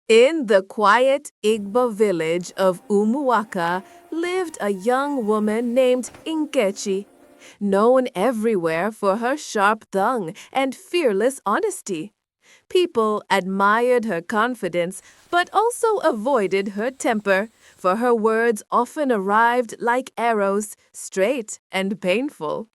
In the quiet Igbo village of Umuwaka lived a young woman named Inkechi, known everywhere for her sharp tongue and fearless honesty. People admired her confidence, but also avoided her temper, for her words often arrived like arrows, straight and painful.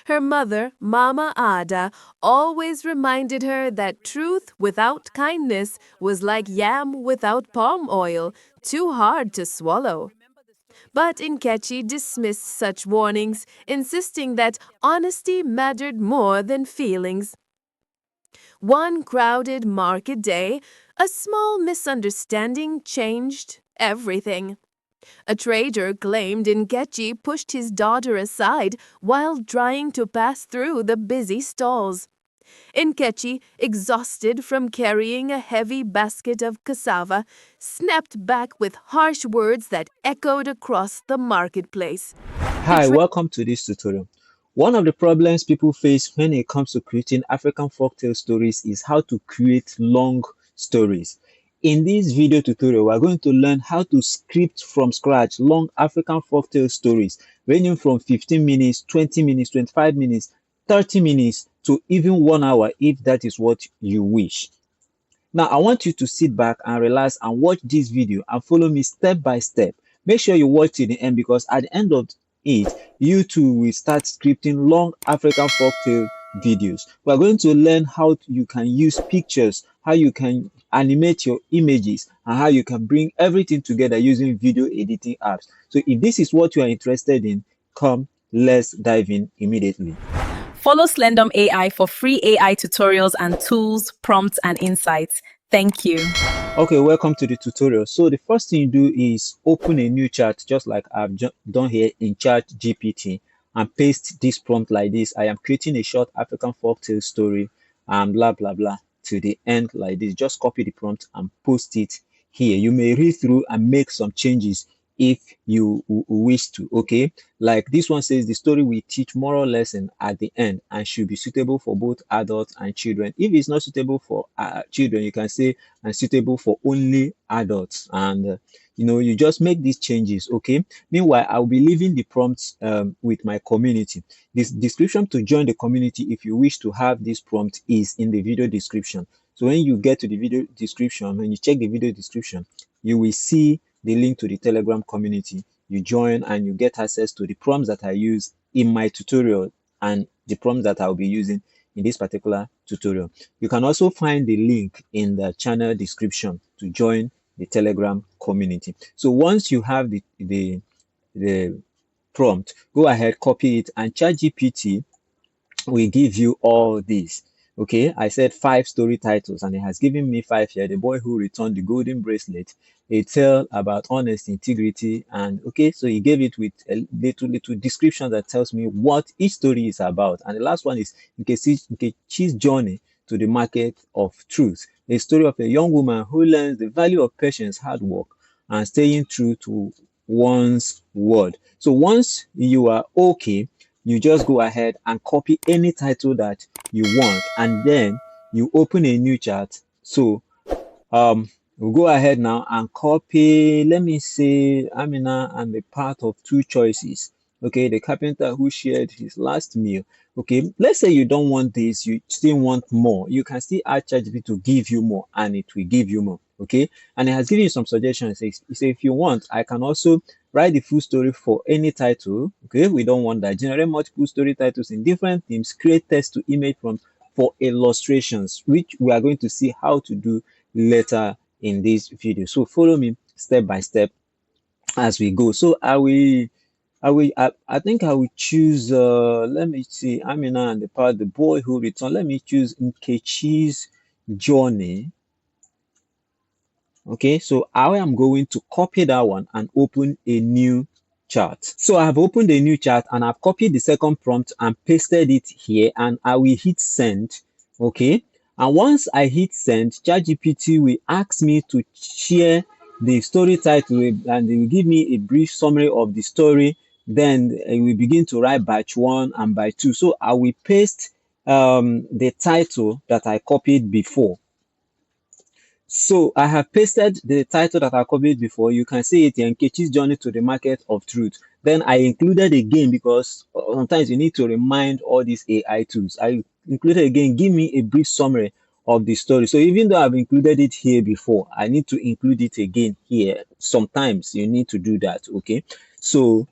Her mother, Mama Ada, always reminded her that truth without kindness was like yam without palm oil, too hard to swallow. But Nkechi dismissed such warnings, insisting that honesty mattered more than feelings. One crowded market day, a small misunderstanding changed everything. A trader claimed Nkechi pushed his daughter aside while trying to pass through the busy stalls. Nkechi, exhausted from carrying a heavy basket of cassava, snapped back with harsh words that echoed across the marketplace. The Hi, welcome to this tutorial. One of the problems people face when it comes to creating African folktale stories is how to create long stories. In this video tutorial, we're going to learn how to script from scratch long African folktale stories ranging from 15 minutes, 20 minutes, 25 minutes, 30 minutes to even 1 hour if that is what you wish. Now, I want you to sit back and relax and watch this video and follow me step by step. Make sure you watch till the end because at the end of it, you too will start scripting long African folktale videos. We are going to learn how you can use pictures, how you can animate your images, and how you can bring everything together using video editing apps. So if this is what you are interested in, come, let's dive in immediately. Follow Slendom AI for free AI tutorials and tools, prompts, and insights. Thank you. Okay, welcome to the tutorial. So the first thing you do is open a new chat, just like I've done here in ChatGPT, and paste this prompt like this. I am creating a short African folktale story and blah blah blah to the end like this. Just copy the prompt and post it here. You may read through and make some changes if you wish to. Okay, like this one says the story will teach moral lesson at the end and should be suitable for both adults and children. If it's not suitable for children, you can say and suitable for only adults, and you just make these changes. Okay, meanwhile I'll be leaving the prompts with my community. This description to join the community, if you wish to have this prompt, is in the video description. So when you get to the video description, when you check the video description, you will see the link to the Telegram community. You join and you get access to the prompts that I use in my tutorial and the prompts that I'll be using in this particular tutorial. You can also find the link in the channel description to join the Telegram community. So once you have the prompt, go ahead, copy it, and ChatGPT will give you all this. Okay, I said 5 story titles, and it has given me 5 here. The boy who returned the golden bracelet, a tale about honesty, integrity, and okay, so he gave it with a little description that tells me what each story is about. And the last one is Nkechi's journey to the market of truth, a story of a young woman who learns the value of patience, hard work, and staying true to one's word. So once you are okay, you just go ahead and copy any title that you want, and then you open a new chat. So we'll go ahead now and copy, let me say, Amina and the path of two choices. Okay, the carpenter who shared his last meal. Okay, let's say you don't want this, you still want more. You can still add ChatGPT to give you more, and it will give you more. Okay, and it has given you some suggestions. It says if you want, I can also write the full story for any title. Okay, we don't want that. Generate multiple story titles in different themes. Create text to image from for illustrations, which we are going to see how to do later in this video. So follow me step by step as we go. So I think I will choose let me see, Amina and the part the boy who returned. Let me choose Nkechi's journey. Okay, so I am going to copy that one and open a new chart. So I have opened a new chart and I've copied the second prompt and pasted it here, and I will hit send. Okay, and once I hit send, ChatGPT will ask me to share the story title and they will give me a brief summary of the story. Then we begin to write batch 1 and batch 2. So I will paste the title that I copied before. So I have pasted the title that I copied before. You can see it here, Nkechi's Journey to the Market of Truth. Then I included again because sometimes you need to remind all these AI tools. I included again, give me a brief summary of the story. So even though I've included it here before, I need to include it again here. Sometimes you need to do that, okay? So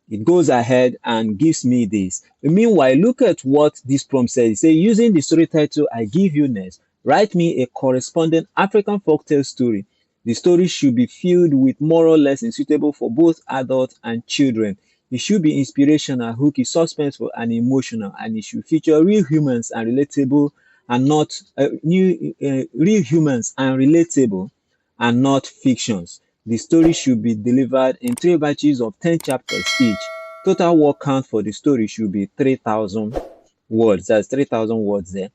it goes ahead and gives me this. Meanwhile, look at what this prompt says. It says, using the story title I give you next, write me a corresponding African folktale story. The story should be filled with moral lessons suitable for both adults and children. It should be inspirational, hooky, suspenseful, and emotional, and it should feature real humans and relatable, and not real humans and relatable, and not fictions. The story should be delivered in 3 batches of 10 chapters each. Total word count for the story should be 3,000 words. That's 3,000 words there.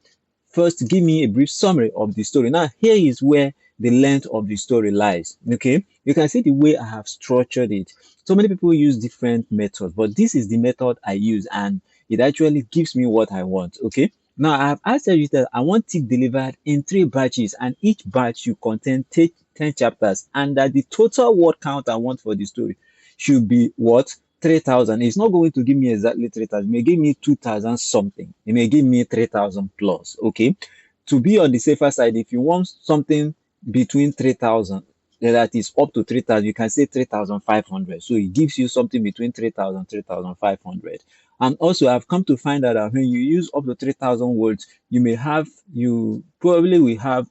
First, give me a brief summary of the story. Now, here is where the length of the story lies. Okay, you can see the way I have structured it. So many people use different methods, but this is the method I use, and it actually gives me what I want. Okay, now I have asked you that I want it delivered in 3 batches, and each batch should contain 10 chapters, and that the total word count I want for the story should be what? 3,000. It's not going to give me exactly 3,000. It may give me 2,000 something. It may give me 3,000 plus. Okay. To be on the safer side, if you want something between 3,000, that is up to 3,000, you can say 3,500. So it gives you something between 3,000, 3,500. And also, I've come to find out that when you use up to 3,000 words, you probably will have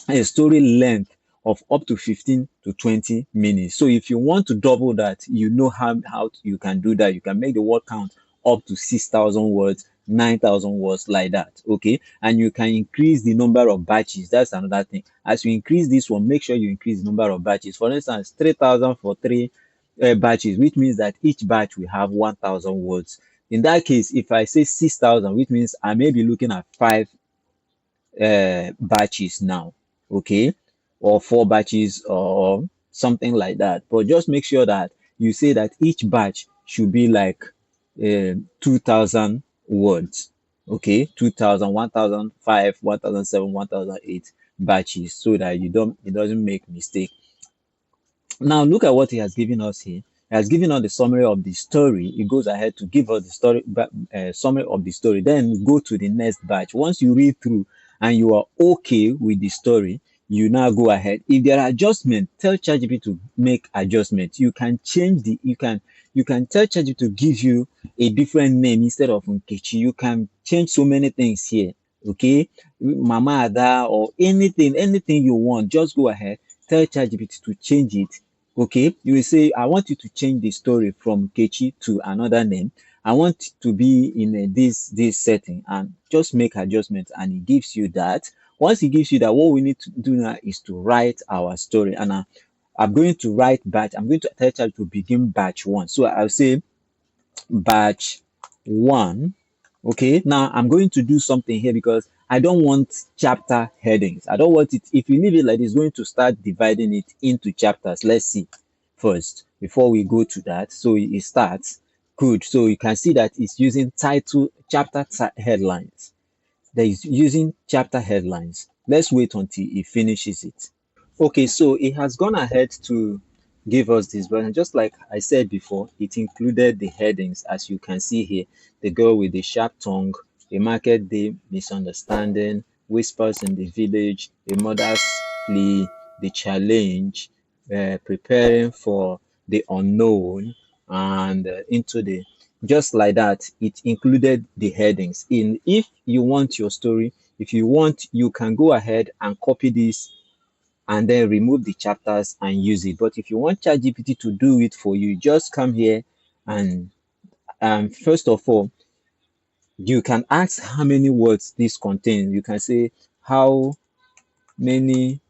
a story length of up to 15 to 20 minutes. So if you want to double that, you know how you can do that. You can make the word count up to 6,000 words, 9,000 words, like that. Okay. And you can increase the number of batches. That's another thing. As you increase this one, make sure you increase the number of batches. For instance, 3,000 for 3 batches, which means that each batch will have 1,000 words. In that case, if I say 6,000, which means I may be looking at 5 batches now, okay, or 4 batches or something like that. But just make sure that you say that each batch should be like 2,000 words, okay, 2,000, 1,005, 1,007, 1,008 batches, so that it doesn't make mistake. Now look at what he has given us here. He has given us the summary of the story. He goes ahead to give us the story, summary of the story. Then go to the next batch. Once you read through and you are okay with the story, you now go ahead. If there are adjustments, tell ChatGPT to make adjustments. You can change you can tell ChatGPT to give you a different name instead of Nkechi. You can change so many things here. Okay, Mama Ada or anything you want. Just go ahead. Tell ChatGPT to change it. Okay, you will say, I want you to change the story from Kechi to another name. I want it to be in this setting, and just make adjustments, and it gives you that. Once it gives you that, what we need to do now is to write our story. And I'm going to write batch. I'm going to tell ChatGPT to begin batch 1. So I'll say batch 1. Okay, now I'm going to do something here because I don't want chapter headings. I don't want it. If you leave it like this, it's going to start dividing it into chapters. Let's see first before we go to that. So it starts. Good. So you can see that it's using headlines. That is using chapter headlines. Let's wait until it finishes it. Okay, so it has gone ahead to give us this, but just like I said before, it included the headings, as you can see here: the girl with the sharp tongue, a market day misunderstanding, whispers in the village, a mother's plea, the challenge, preparing for the unknown, and into the, just like that. It included the headings. In If you want your story, if you want, you can go ahead and copy this and then remove the chapters and use it. But if you want ChatGPT to do it for you, just come here and first of all, you can ask how many words this contains. You can say, how many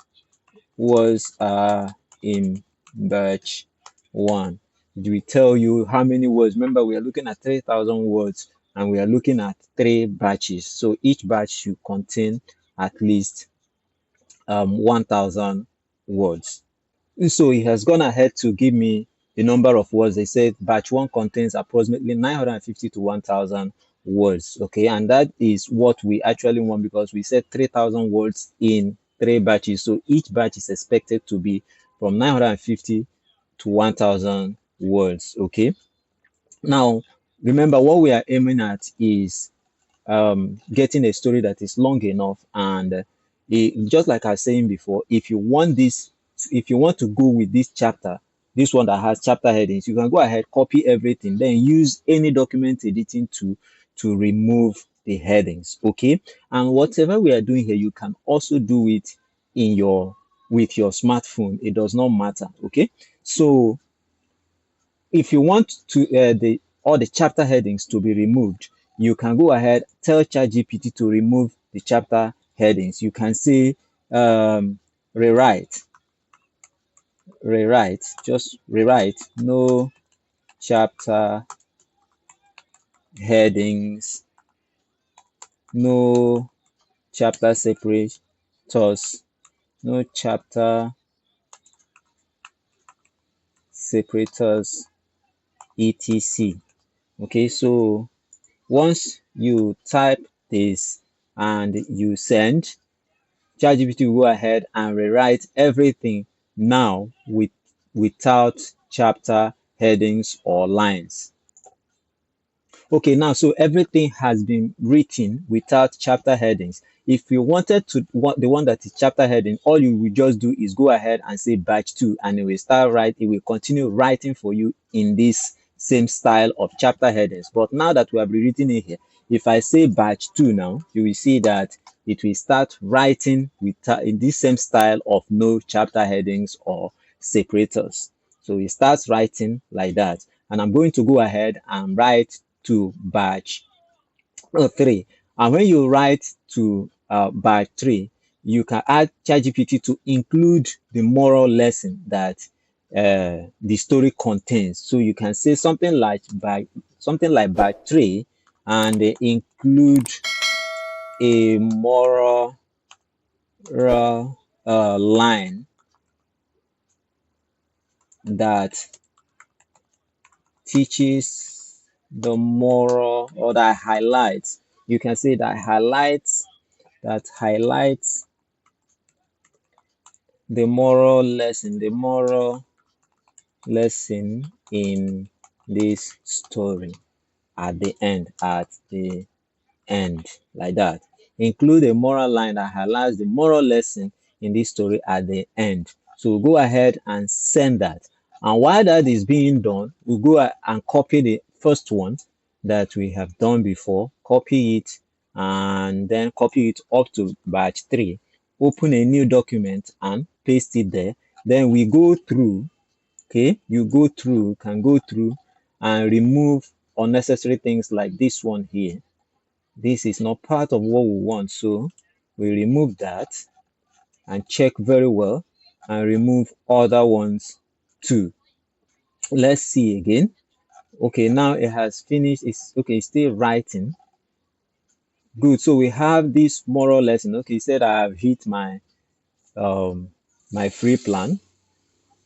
words are in batch 1? It will tell you how many words. Remember, we are looking at 3,000 words and we are looking at 3 batches. So each batch should contain at least 1,000 words. So he has gone ahead to give me the number of words. They said batch 1 contains approximately 950 to 1,000 words. Okay, and that is what we actually want, because we said 3,000 words in 3 batches. So each batch is expected to be from 950 to 1000 words. Okay. Now, remember what we are aiming at is getting a story that is long enough. And just like I was saying before, if you want this, if you want to go with this chapter, this one that has chapter headings, you can go ahead, copy everything, then use any document editing to remove the headings. Okay. And whatever we are doing here, you can also do it in your with your smartphone. It does not matter. Okay. So if you want to the all the chapter headings to be removed, you can go ahead, tell ChatGPT to remove the chapter headings. You can say rewrite, just rewrite no chapter headings, no chapter separators, no chapter separators, etc. Okay, so once you type this and you send, ChatGPT will go ahead and rewrite everything now without chapter headings or lines. Okay, now so everything has been written without chapter headings. If you wanted to want the one that is chapter heading, all you will just do is go ahead and say batch 2, and it will start right. It will continue writing for you in this same style of chapter headings. But now that we have rewritten it here, if I say batch 2 now, you will see that it will start writing with in this same style of no chapter headings or separators. So it starts writing like that. And I'm going to go ahead and write to batch 3. And when you write to batch 3, you can add ChatGPT to include the moral lesson that the story contains. So you can say something like batch 3 and include a moral line that teaches the moral, or that highlights, you can say that highlights the moral lesson in this story at the end, like that. Include a moral line that highlights the moral lesson in this story at the end. So go ahead and send that. And while that is being done, we'll go and copy the first one that we have done before, copy it, and then copy it up to batch 3. Open a new document and paste it there. Then we go through, okay? Can go through and remove unnecessary things like this one here. This is not part of what we want, so we remove that and check very well and remove other ones too. Let's see again. Okay, now it has finished. It's okay, it's still writing. Good. So we have this moral lesson. Okay, it said I have hit my my free plan.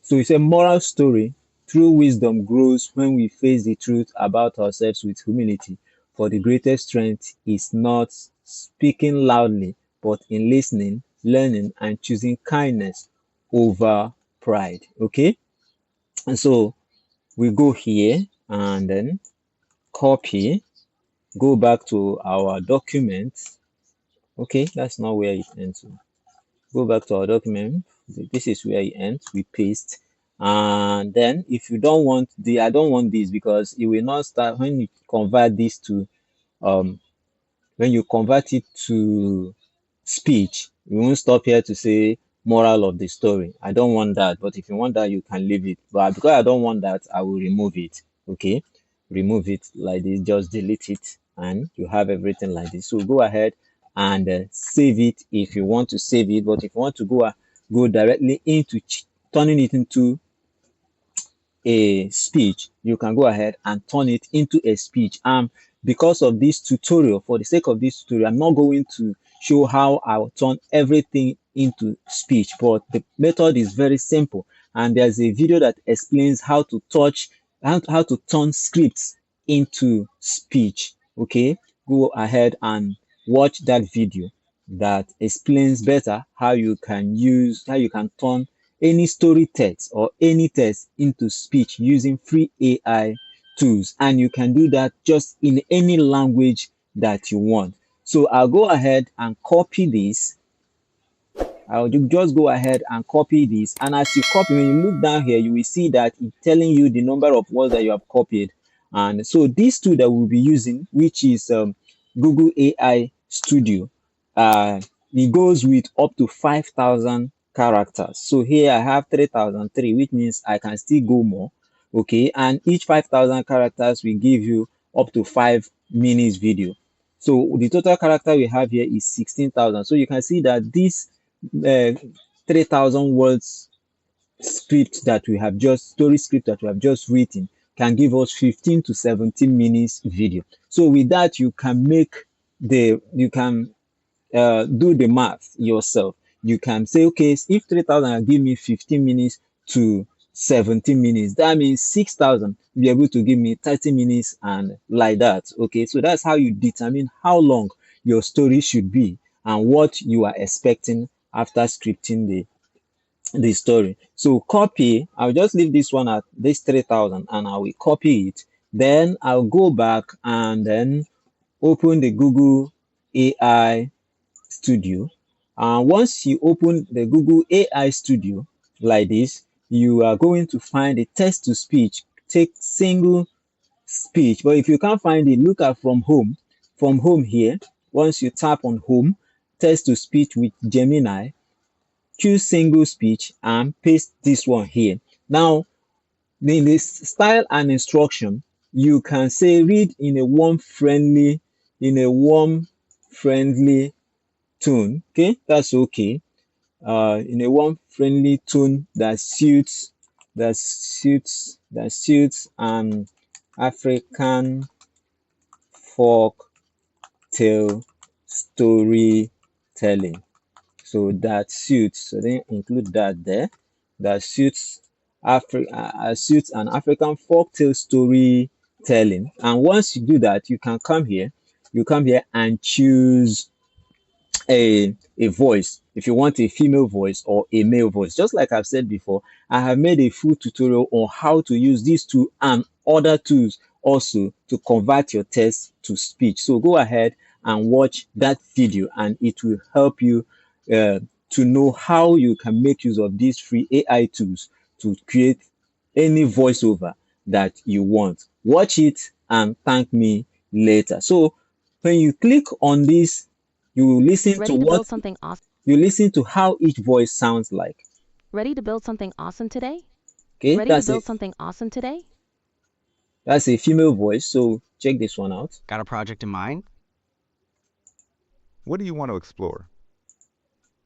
So it's a moral story. True wisdom grows when we face the truth about ourselves with humility. For the greatest strength is not speaking loudly, but in listening, learning, and choosing kindness over pride. Okay? And so we go here and then copy, go back to our document. Okay, that's not where it ends. Go back to our document. This is where it ends. We paste. And then if you don't want I don't want this, because it will not start when you convert this to when you convert it to speech, you won't stop here to say moral of the story. I don't want that. But if you want that, you can leave it. But because I don't want that, I will remove it. Okay, remove it like this, just delete it, and you have everything like this. So go ahead and save it if you want to save it. But if you want to go directly into turning it into a speech, you can go ahead and turn it into a speech. Because of this tutorial, for the sake of this tutorial, I'm not going to show how I'll turn everything into speech, but the method is very simple, and there's a video that explains how to turn scripts into speech. Okay, go ahead and watch that video. that explains better how you can turn any story text or any text into speech using free AI tools. And you can do that just in any language that you want. So I'll go ahead and copy this. I'll just go ahead and copy this. And as you copy, when you look down here, you will see that it's telling you the number of words that you have copied. And so this tool that we'll be using, which is Google AI Studio, it goes with up to 5,000 characters. So here I have 3,003, which means I can still go more. Okay. And each 5,000 characters will give you up to 5 minutes video. So the total character we have here is 16,000. So you can see that this 3,000 words story script that we have just written can give us 15 to 17 minutes video. So with that, you can do the math yourself. You can say, okay, if 3,000 give me 15 minutes to 17 minutes, that means 6,000 will be able to give me 30 minutes and like that. Okay, so that's how you determine how long your story should be and what you are expecting after scripting the story. So copy, I'll just leave this one at this 3,000 and I will copy it. Then I'll go back and then open the Google AI Studio. And once you open the Google AI Studio like this, you are going to find the text to speech, take single speech. But if you can't find it, look at from home here. Once you tap on home, text to speech with Gemini, choose single speech and paste this one here. Now, in this style and instruction, you can say read in a warm, friendly tone. Okay, that's okay. In a warm, friendly tone that suits an African folk tale storytelling. So that suits, so then include that there. That suits suits an African folktale storytelling. And once you do that, you can come here. You come here and choose a voice. If you want a female voice or a male voice, just like I've said before, I have made a full tutorial on how to use these two and other tools also to convert your text to speech. So go ahead and watch that video and it will help you to know how you can make use of these free AI tools to create any voiceover that you want. Watch it and thank me later. So when you click on this, you listen to Ready to what build something awesome? you listen to how each voice sounds like. Ready to build something awesome today? Okay, Ready to build something awesome today? that's a female voice. So check this one out. Got a project in mind? What do you want to explore?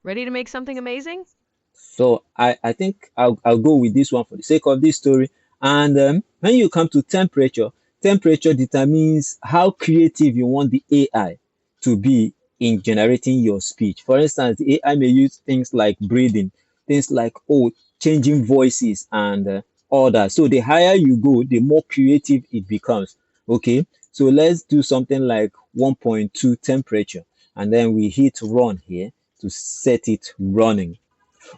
Ready to make something amazing? So I think I'll go with this one for the sake of this story. And when you come to temperature determines how creative you want the AI to be in generating your speech. For instance, the AI may use things like breathing, things like changing voices and all that. So the higher you go, the more creative it becomes. Okay, so let's do something like 1.2 temperature, and then we hit run here to set it running.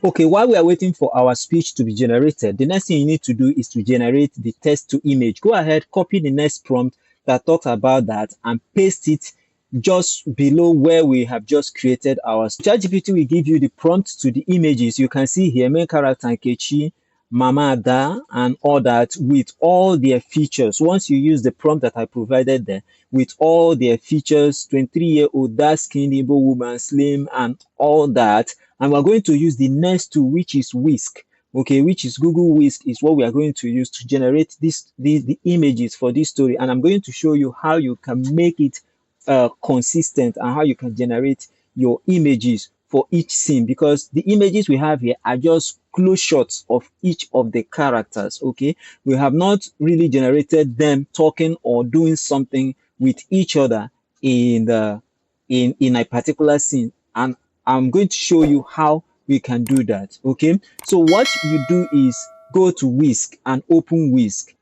Okay, while we are waiting for our speech to be generated, the next thing you need to do is to generate the text to image. Go ahead, copy the next prompt that talks about that and paste it just below where we have just created our. ChatGPT will give you the prompt to the images. You can see here, main character Nkechi, Mama Ada, and all that with all their features. Once you use the prompt that I provided there, with all their features, 23-year-old, dark-skinned Igbo woman, slim, and all that. And we're going to use the next tool, which is Whisk. Okay, which is Google Whisk, is what we are going to use to generate the images for this story. And I'm going to show you how you can make it consistent and how you can generate your images for each scene, because the images we have here are just close shots of each of the characters. Okay, we have not really generated them talking or doing something with each other in a particular scene, and I'm going to show you how we can do that. Okay, so what you do is go to Whisk and open Whisk.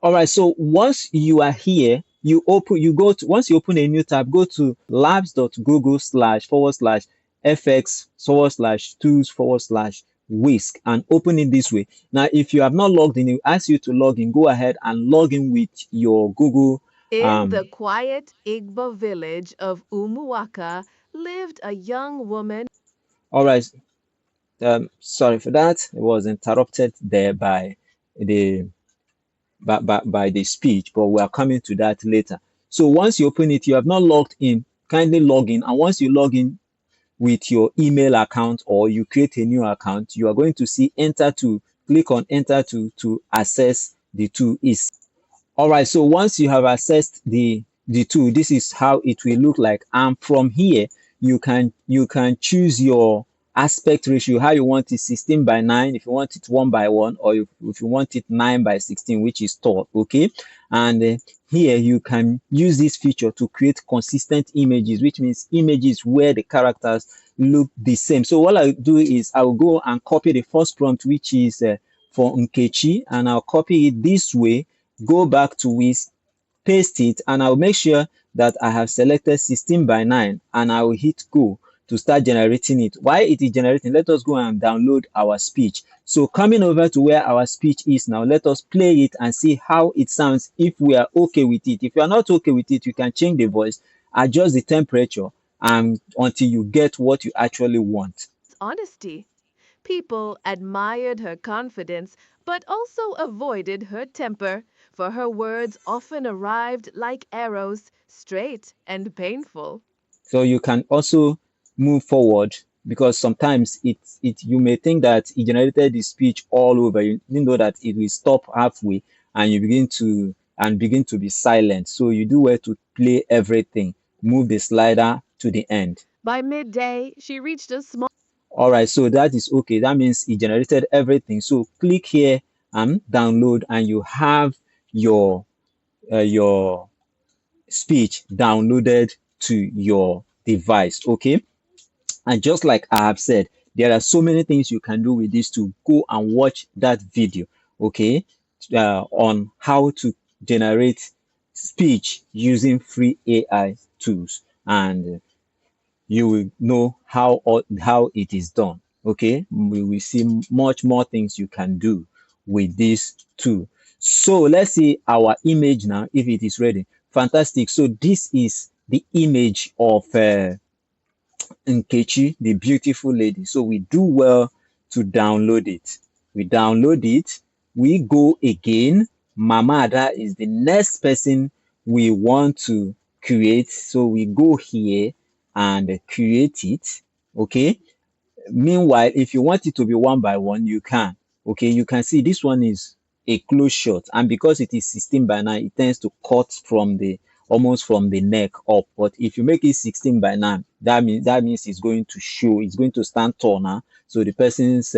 All right, so once you are here, once you open a new tab, go to labs.google/fx/tools/whisk and open it this way. Now, if you have not logged in, it will ask you to log in. Go ahead and log in with your Google. In the quiet Igbo village of Umuwaka lived a young woman. All right. Sorry for that. It was interrupted there by the by the speech, but we are coming to that later. So once you open it, you have not logged in, kindly log in. And once you log in with your email account or you create a new account, you are going to see enter to, click on enter to access the tool. All right, so once you have accessed the tool, this is how it will look like. And from here, you can choose your aspect ratio, how you want it, 16:9, if you want it 1:1, or if you want it 9:16, which is tall. Okay. And here you can use this feature to create consistent images, which means images where the characters look the same. So what I'll do is I'll go and copy the first prompt, which is for Nkechi, and I'll copy it this way, go back to Whisk, paste it, and I'll make sure that I have selected 16:9, and I will hit go to start generating it. While it is generating, let us go and download our speech. So coming over to where our speech is now, let us play it and see how it sounds if we are okay with it. If you are not okay with it, you can change the voice, adjust the temperature, and until you get what you actually want. Honesty. People admired her confidence, but also avoided her temper, for her words often arrived like arrows, straight and painful. So you can also move forward, because sometimes you may think that it generated the speech all over. You didn't know that it will stop halfway and you begin to be silent. So you do well to play everything. Move the slider to the end. By midday, she reached a small. All right, so that is okay. That means it generated everything. So click here and download, and you have your speech downloaded to your device. Okay. And just like I have said, there are so many things you can do with this to go and watch that video, okay, on how to generate speech using free AI tools, and you will know how it is done. Okay, we will see much more things you can do with this tool. So let's see our image now, if it is ready. Fantastic. So this is the image of Nkechi, the beautiful lady. So we do well to download it. We download it. We go again. Mama Ada is the next person we want to create. So we go here and create it. Okay. Meanwhile, if you want it to be 1:1, you can. Okay, you can see this one is a close shot, and because it is 16:9, it tends to cut from the almost from the neck up. But if you make it 16:9, that means it's going to show, it's going to stand tall now. So the person's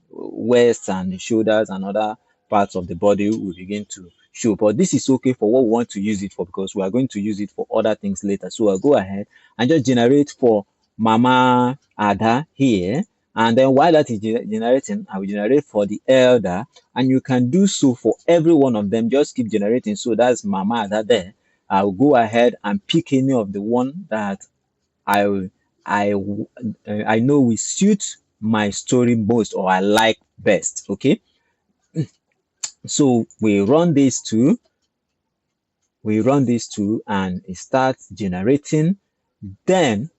waist and the shoulders and other parts of the body will begin to show. But this is okay for what we want to use it for, because we are going to use it for other things later. So I'll go ahead and just generate for Mama Ada here. And then while that is generating, I will generate for the elder, and you can do so for every one of them. Just keep generating. So that's Mama Ada there. I'll go ahead and pick any of the one that I I I know will suit my story most, or I like best. Okay, so we run these two and it starts generating. Then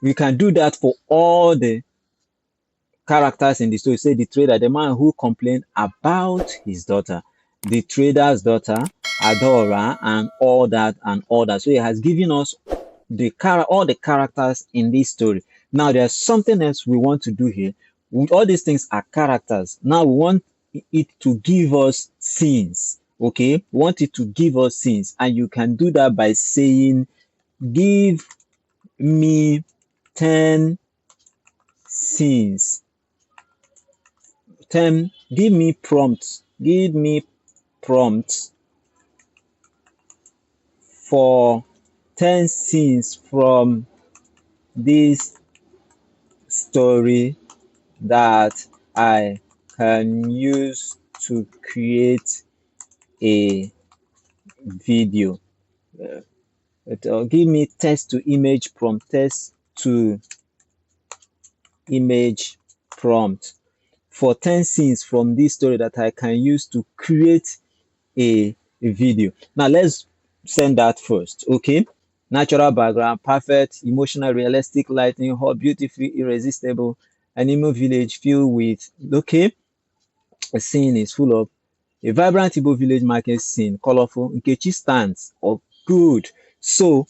we can do that for all the characters in the story. Say the trader, the man who complained about his daughter, the trader's daughter, Adora, and all that and all that. So it has given us all the characters in this story. Now there's something else we want to do here. All these things are characters. Now we want it to give us scenes. Okay, we want it to give us scenes, and you can do that by saying, "Give me 10 scenes." Give me prompts. Give me prompts for 10 scenes from this story that I can use to create a video. Give me text to image prompt, text to image prompt for 10 scenes from this story that I can use to create a video. Now let's send that first. Okay, natural background, perfect, emotional, realistic lighting, hot, beautiful, irresistible, animal village filled with, okay, a scene is full of a vibrant Igbo village market scene, colorful. Nkechi stands. Oh, good. So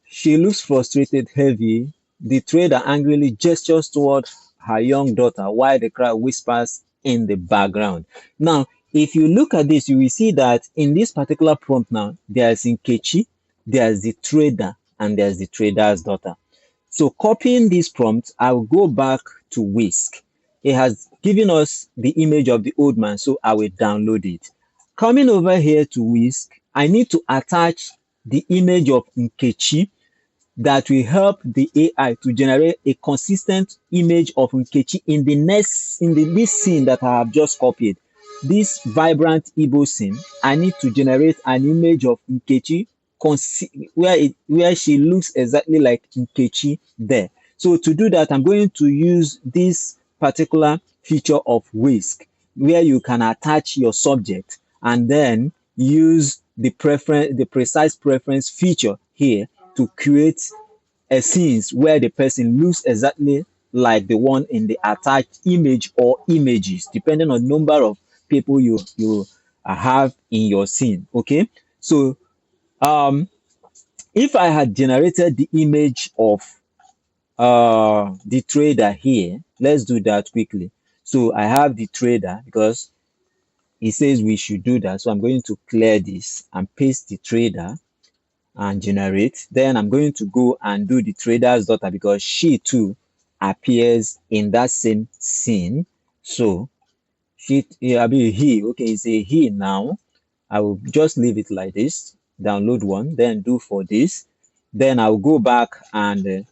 she looks frustrated, heavy. The trader angrily gestures toward her young daughter while the crowd whispers in the background. Now, if you look at this, you will see that in this particular prompt now, there's Nkechi, there's the trader, and there's the trader's daughter. So copying this prompt, I will go back to Whisk. It has given us the image of the old man, so I will download it. Coming over here to Whisk, I need to attach the image of Nkechi that will help the AI to generate a consistent image of Nkechi in this scene that I have just copied. This vibrant Igbo scene, I need to generate an image of Nkechi where she looks exactly like Nkechi there. So to do that, I'm going to use this particular feature of Whisk, where you can attach your subject and then use the precise preference feature here to create a scenes where the person looks exactly like the one in the attached image or images, depending on number of people you have in your scene. Okay, so if I had generated the image of the trader here, let's do that quickly. So I have the trader because it says we should do that. So I'm going to clear this and paste the trader and generate. Then I'm going to go and do the trader's daughter because she too appears in that same scene. So I'll be he. Okay, it's a he now. I will just leave it like this. Download one, then do for this. Then I'll go back and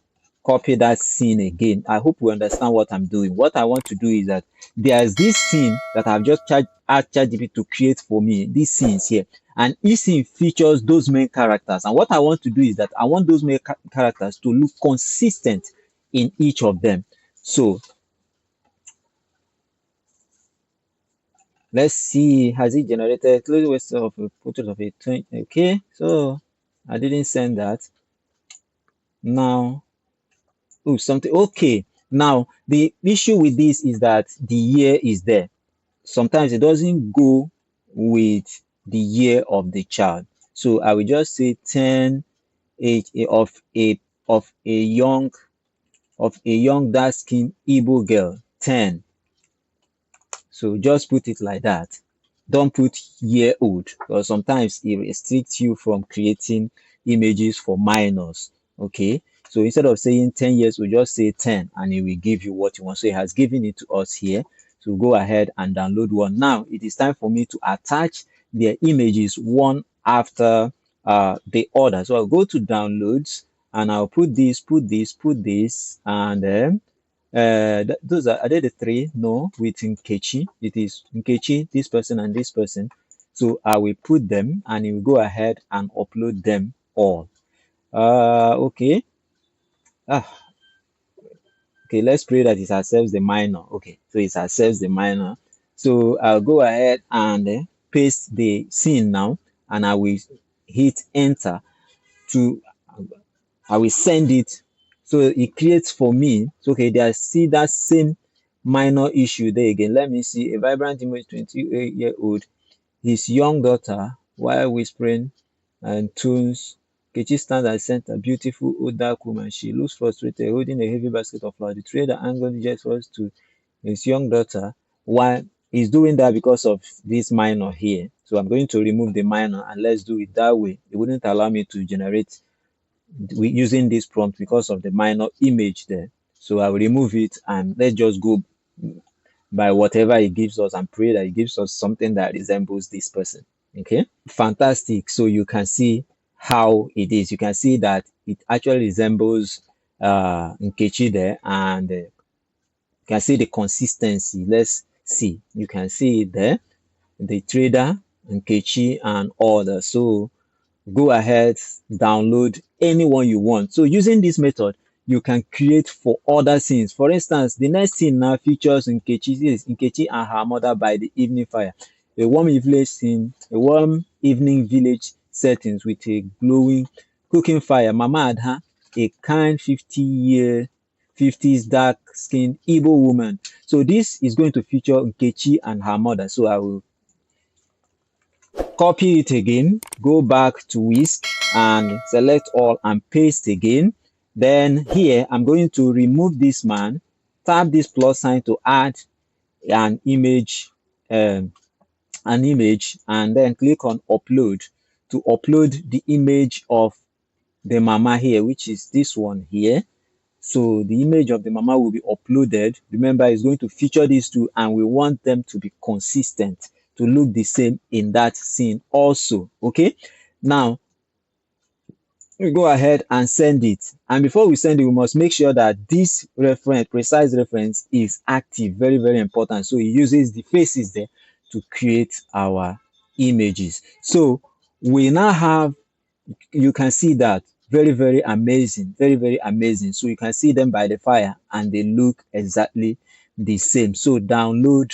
copy that scene again. I hope you understand what I'm doing. What I want to do is that there's this scene that I've just asked ChatGPT to create for me, these scenes here. And each scene features those main characters. And what I want to do is that I want those main characters to look consistent in each of them. So let's see, has it generated clearly waste of photos of a 20? Okay, so I didn't send that. Now, oh, something. Okay, now the issue with this is that the year is there. Sometimes it doesn't go with the year of the child. So I will just say 10 age of a young dark skinned Igbo girl, 10. So just put it like that. Don't put year old because sometimes it restricts you from creating images for minors. Okay, so instead of saying 10 years, we just say 10 and it will give you what you want. So it has given it to us here. So go ahead and download one. Now it is time for me to attach their images one after the other. So I'll go to downloads and I'll put this, and then those are they the three? No, with Nkechi. It is Nkechi, this person, and this person. So I will put them and it will go ahead and upload them all. Okay. Okay, let's pray that it accepts the minor. Okay, so it accepts the minor. So I'll go ahead and paste the scene now, and I will hit enter to I will send it. So it creates for me. So, okay, they see that same minor issue there again. Let me see a vibrant image, 28-year-old, his young daughter, while whispering and tunes. Kechi stands at center, beautiful old dark woman. She looks frustrated, holding a heavy basket of flowers. The trader angrily gestures to his young daughter while he's doing that because of this minor here. So I'm going to remove the minor and let's do it that way. It wouldn't allow me to generate using this prompt because of the minor image there. So I will remove it and let's just go by whatever it gives us and pray that it gives us something that resembles this person. Okay, fantastic. So you can see how it is. You can see that it actually resembles Nkechi there, and you can see the consistency. Let's see. You can see it there. The trader Nkechi and others. So go ahead, download anyone you want. So using this method, you can create for other scenes. For instance, the next scene now features Nkechi and her mother by the evening fire. A warm village scene, a warm evening village settings with a glowing cooking fire. Mama Adha, a kind 50s dark-skinned Igbo woman. So this is going to feature Nkechi and her mother. So I will copy it again, go back to Whisk and select all and paste again. Then here I'm going to remove this man, tap this plus sign to add an image, um, and then click on upload to upload the image of the mama here, which is this one here. So the image of the mama will be uploaded. Remember, it's going to feature these two, and we want them to be consistent, to look the same in that scene also. Okay. Now we go ahead and send it. And before we send it, we must make sure that this reference, precise reference, is active. Very, very important. So it uses the faces there to create our images. So we now have, you can see that very, very amazing, very, very amazing. So you can see them by the fire and they look exactly the same. So download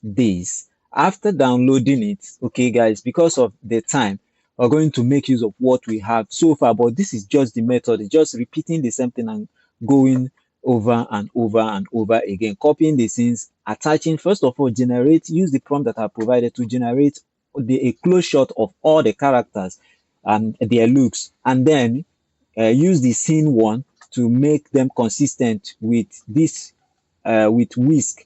this. After downloading it, okay guys, because of the time, we're going to make use of what we have so far, but this is just the method. It's just repeating the same thing and going over and over and over again, copying the scenes, attaching. First of all, use the prompt that I provided to generate a close shot of all the characters and their looks, and then use the scene one to make them consistent with this with Whisk,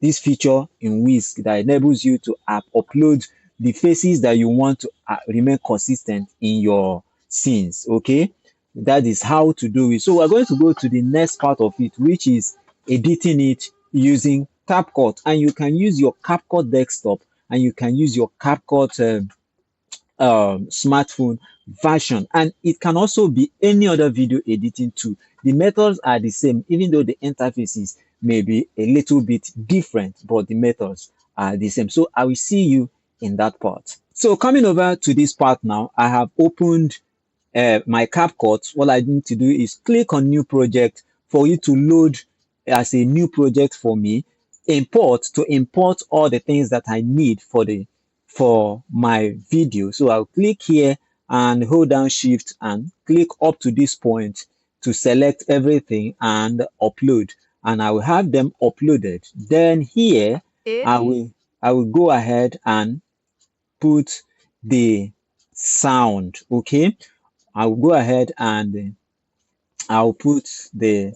this feature in Whisk that enables you to upload the faces that you want to remain consistent in your scenes. Okay, that is how to do it. So we're going to go to the next part of it, which is editing it using CapCut. And you can use your CapCut desktop, and you can use your CapCut smartphone version, and it can also be any other video editing tool. The methods are the same, even though the interfaces may be a little bit different, but the methods are the same. So I will see you in that part. So coming over to this part now, I have opened my CapCut. All I need to do is click on new project for you to load as a new project for me. Import all the things that I need for my video. So I'll click here and hold down shift and click up to this point to select everything and upload, and I will have them uploaded. Then here I will go ahead and put the sound. Okay, I'll go ahead and I'll put the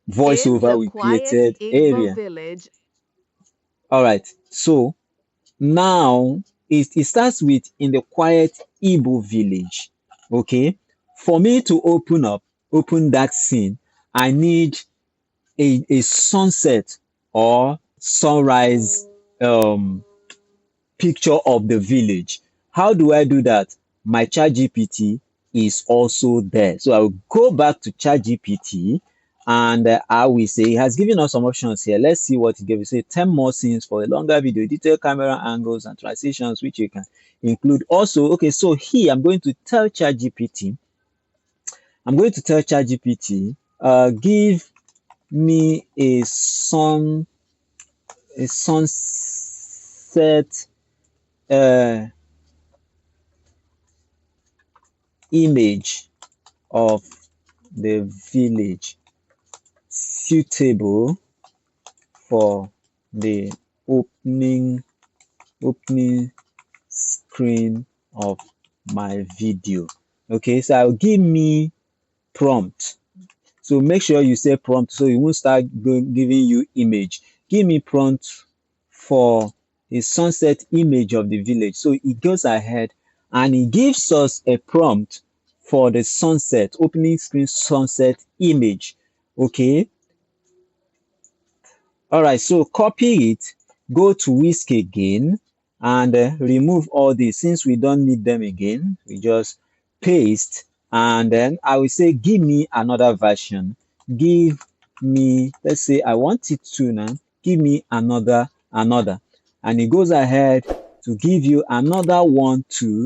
voiceover we created area. Village. All right, so now it starts with in the quiet Igbo village. Okay, for me to open that scene, I need a sunset or sunrise picture of the village. How do I do that? My ChatGPT is also there. So I will go back to ChatGPT, and I will say it has given us some options here. Let's see what it gave. Say 10 more scenes for a longer video, detailed camera angles and transitions, which you can include also. Okay, so here I'm going to tell ChatGPT, give me a sunset image of the village suitable for the opening screen of my video. Okay, so I'll give me prompt. So make sure you say prompt so it won't start giving you image. Give me prompt for a sunset image of the village. So it goes ahead and it gives us a prompt for the sunset, opening screen sunset image. Okay. All right, so copy it, go to Whisk again, and remove all these. Since we don't need them again, we just paste, and then I will say, give me another version. Give me, let's say I want it to now, give me another, and it goes ahead to give you another one too.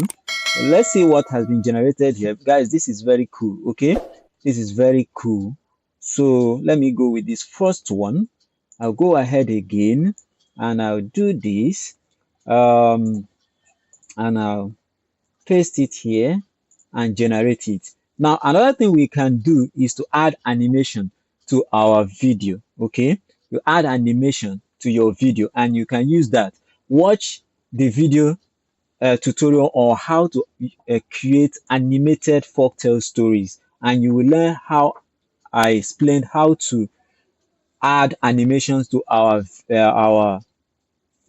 Let's see what has been generated here. Guys, this is very cool, okay? This is very cool. So let me go with this first one. I'll go ahead again and I'll do this. And I'll paste it here and generate it. Now, another thing we can do is to add animation to our video, okay? You add animation to your video and you can use that. Watch the video tutorial on how to create animated folktale stories, and you will learn how I explained how to add animations to our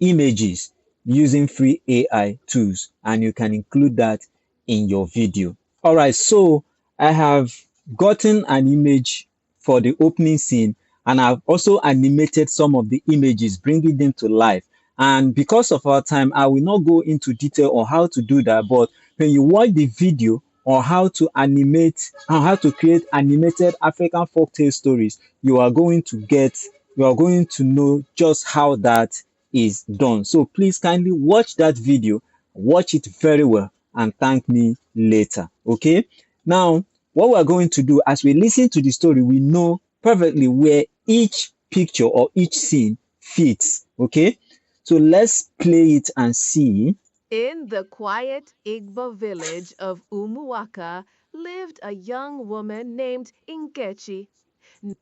images using free AI tools, and you can include that in your video. All right, so I have gotten an image for the opening scene, and I've also animated some of the images, bringing them to life. And because of our time, I will not go into detail on how to do that, but when you watch the video on how to animate and how to create animated African folktale stories, you are going to know just how that is done. So please kindly watch that video, watch it very well, and thank me later. Okay. Now, what we're going to do as we listen to the story, we know perfectly where each picture or each scene fits. Okay. So let's play it and see. In the quiet Igbo village of Umuwaka lived a young woman named Inkechi.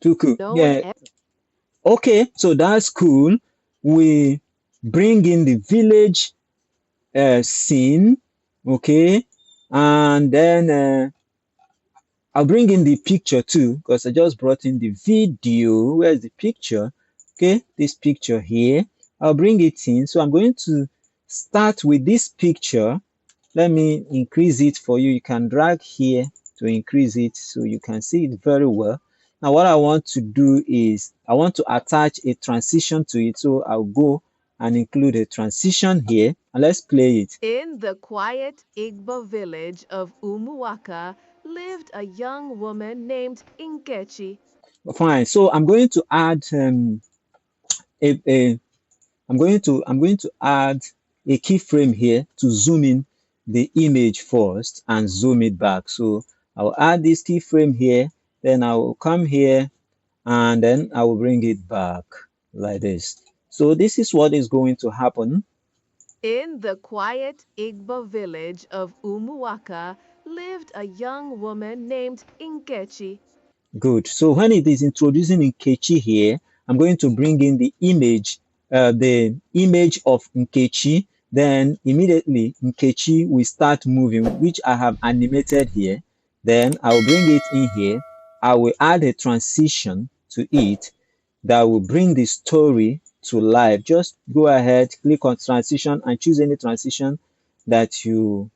Tuku. Known Yeah. Okay. So that's cool. We bring in the village scene. Okay. And then I'll bring in the picture too, because I just brought in the video. Where's the picture? Okay, this picture here. I'll bring it in. So I'm going to start with this picture. Let me increase it for you. You can drag here to increase it so you can see it very well. Now what I want to do is I want to attach a transition to it. So I'll go and include a transition here, and let's play it. In the quiet Igbo village of Umuwaka lived a young woman named Inkechi. Fine. So I'm going to add a I'm going to add a keyframe here to zoom in the image first and zoom it back. So I'll add this keyframe here, then I will come here and then I will bring it back like this. So this is what is going to happen. In the quiet Igbo village of Umuwaka lived a young woman named Inkechi. Good. So when it is introducing Nkechi here, I'm going to bring in the image of Nkechi. Then immediately Nkechi will start moving, which I have animated here. Then I will bring it in here. I will add a transition to it that will bring the story to life. Just go ahead, click on transition and choose any transition that you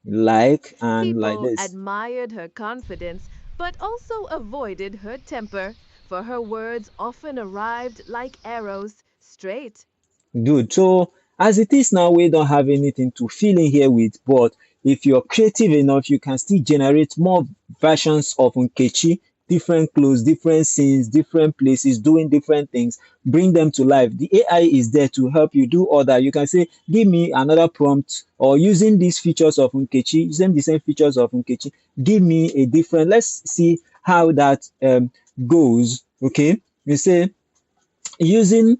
like, and like People this. admired her confidence, but also avoided her temper, for her words often arrived like arrows, straight. Good. So as it is now, we don't have anything to fill in here with, but if you're creative enough, you can still generate more versions of Nkechi, different clothes, different scenes, different places, doing different things, bring them to life. The AI is there to help you do all that. You can say, give me another prompt, or using these features of Nkechi, using the same features of Nkechi, give me a different, let's see how that goes. Okay. You say, using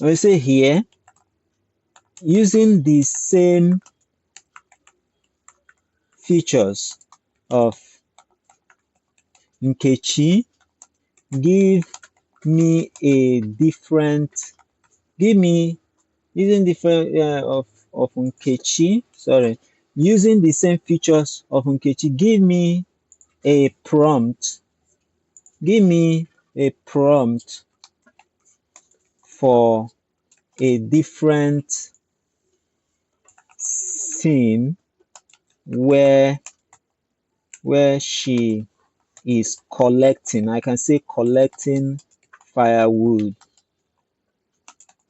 we say here, using the same features of Nkechi, give me a different, give me using different of Nkechi, sorry, using the same features of Nkechi, give me a prompt, give me a prompt for a different scene where she is collecting, I can say collecting firewood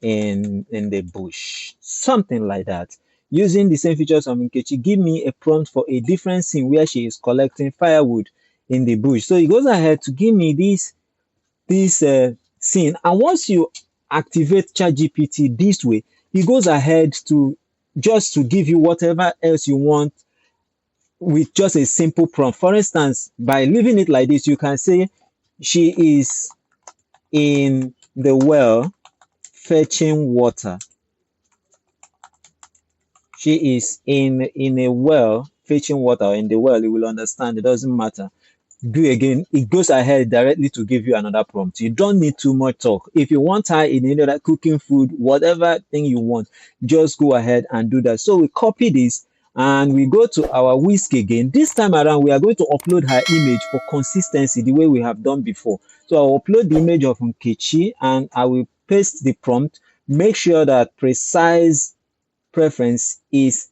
in the bush, something like that. Using the same features of Nkechi, give me a prompt for a different scene where she is collecting firewood in the bush. So it goes ahead to give me this scene, and once you activate ChatGPT this way, he goes ahead to just to give you whatever else you want with just a simple prompt. For instance, by leaving it like this, you can say she is in the well fetching water. She is in a well fetching water, or in the well. You will understand. It doesn't matter. Do again, it goes ahead directly to give you another prompt. You don't need too much talk. If you want her in any other cooking food, whatever thing you want, just go ahead and do that. So we copy this and we go to our whisk again. This time around, we are going to upload her image for consistency the way we have done before. So I'll upload the image of Nkechi and I will paste the prompt. Make sure that precise preference is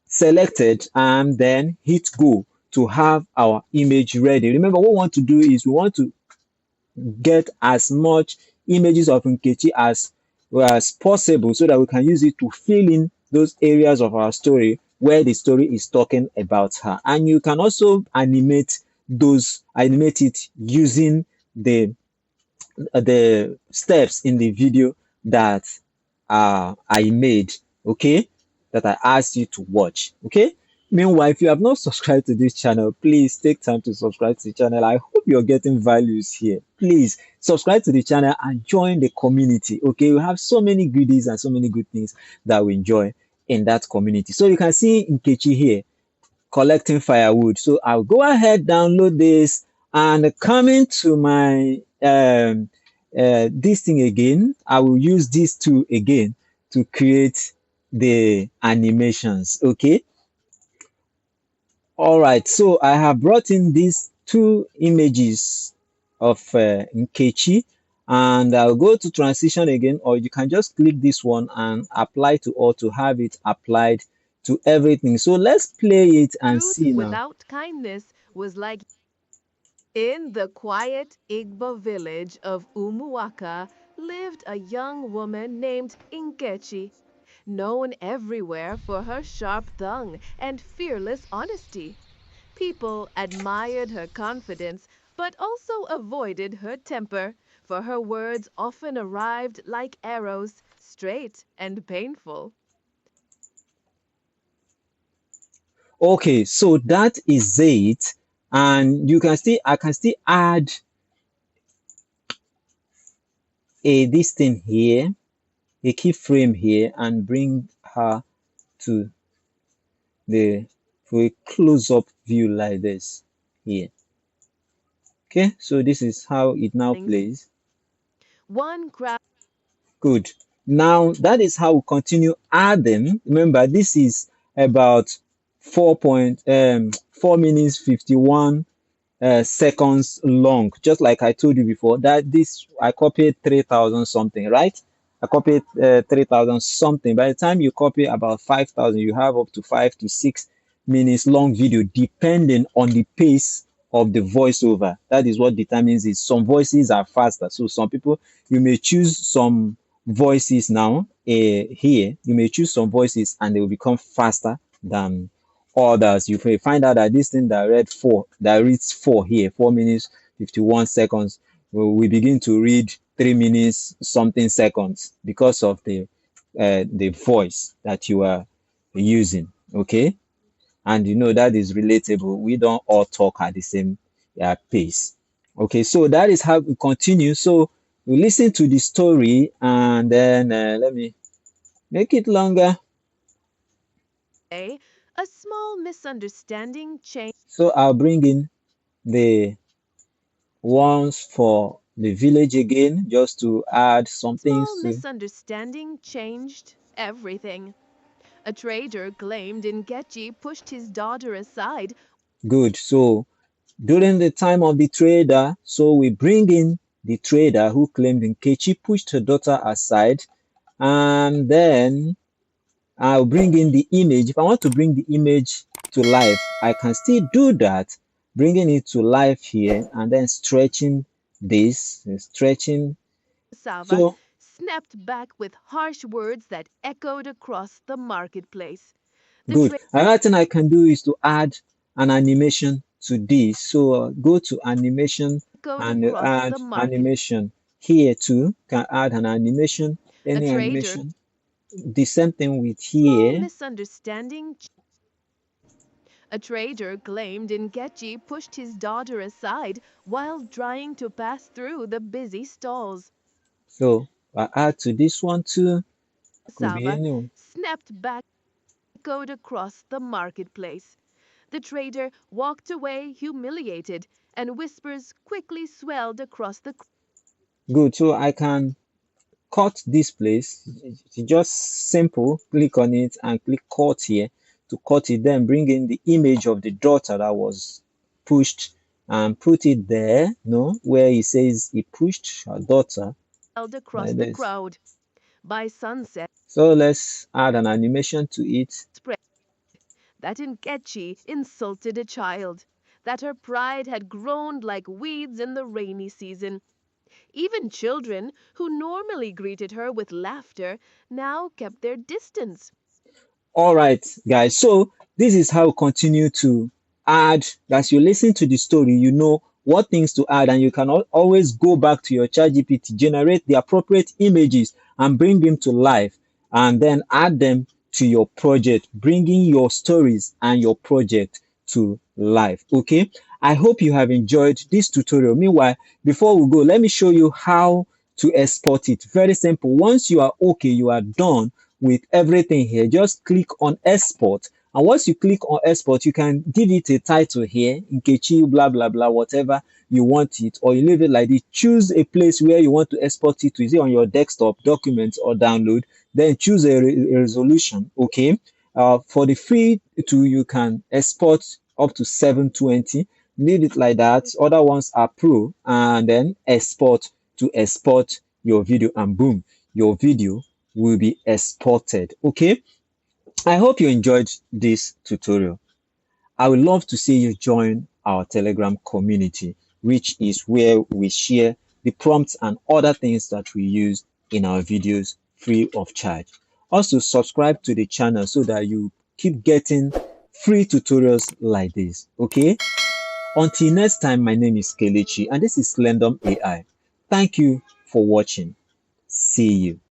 selected and then hit go to have our image ready. Remember, what we want to do is we want to get as much images of Nkechi as possible so that we can use it to fill in those areas of our story where the story is talking about her. And you can also animate it using the steps in the video that I made, okay, that I asked you to watch, okay. Meanwhile, if you have not subscribed to this channel, please take time to subscribe to the channel. I hope you're getting values here. Please subscribe to the channel and join the community, okay. We have so many goodies and so many good things that we enjoy in that community. So you can see Nkechi here collecting firewood. So I'll go ahead, download this, and coming to my this thing again, I will use these two again to create the animations, okay. All right, so I have brought in these two images of Nkechi, and I'll go to transition again, or you can just click this one and apply to all to have it applied to everything. So let's play it and Truth see now. without kindness was like in the quiet Igbo village of Umuwaka lived a young woman named Nkechi, known everywhere for her sharp tongue and fearless honesty. People admired her confidence, but also avoided her temper, for her words often arrived like arrows, straight and painful. Okay, so that is it, and you can see I can still add a this thing here, a keyframe here, and bring her to the for a close-up view like this here. Okay, so this is how it now plays. One crowd. Good. Now that is how we continue adding. Remember, this is about 4 minutes 51 seconds long. Just like I told you before, that this I copied 3,000 something, right? I copied 3,000 something. By the time you copy about 5,000, you have up to 5 to 6 minutes long video, depending on the pace of the voiceover. That is what determines it. Some voices are faster, so some people, you may choose some voices now here. You may choose some voices and they will become faster than others. You may find out that this thing that reads 4 here, 4 minutes 51 seconds, we begin to read 3 minutes something seconds because of the voice that you are using, okay. And you know that is relatable. We don't all talk at the same pace, okay. So that is how we continue. So we listen to the story and then let me make it longer. A small misunderstanding changed. So I'll bring in the ones for the village again, just to add some things Small to. misunderstanding changed everything. A trader claimed Nkechi pushed his daughter aside. Good. So during the time of the trader, so we bring in the trader who claimed Nkechi pushed her daughter aside, and then I'll bring in the image. If I want to bring the image to life, I can still do that, bringing it to life here and then stretching this, stretching. Sava So snapped back with harsh words that echoed across the marketplace. The good. Another thing I can do is to add an animation to this. So go to animation echoed and across add the market. animation here too. Can add an animation, A any trader animation. the same thing with Small here. misunderstanding. A trader claimed Nkechi pushed his daughter aside while trying to pass through the busy stalls. So I add to this one too. Could be Cassava anyone. snapped back, echoed across the marketplace. The trader walked away humiliated, and whispers quickly swelled across the Good. So I can cut this place. It's just simple. Click on it and click cut here to cut it. Then bring in the image of the daughter that was pushed and put it there. No, where he says he pushed her daughter crowd across like the this. crowd. By sunset, So let's add an animation to it. spread that Nkechi insulted a child, that her pride had grown like weeds in the rainy season. Even children, who normally greeted her with laughter, now kept their distance. All right, guys. So this is how we continue to add. As you listen to the story, you know what things to add, and you can always go back to your ChatGPT, generate the appropriate images, and bring them to life, and then add them to your project, bringing your stories and your project to life. Okay. I hope you have enjoyed this tutorial. Meanwhile, before we go, let me show you how to export it. Very simple. Once you are okay, you are done with everything here, just click on export. And once you click on export, you can give it a title here, Nkechi, blah, blah, blah, whatever you want it, or you leave it like this. Choose a place where you want to export it to. Is it on your desktop, documents, or download? Then choose a resolution, okay? For the free to, you can export up to 720. Leave it like that. Other ones are pro, and then export to export your video, and boom, your video will be exported. Okay, I hope you enjoyed this tutorial. I would love to see you join our Telegram community, which is where we share the prompts and other things that we use in our videos free of charge. Also, subscribe to the channel so that you keep getting free tutorials like this. Okay, until next time, my name is Kelechi and this is Slendom AI. Thank you for watching. See you.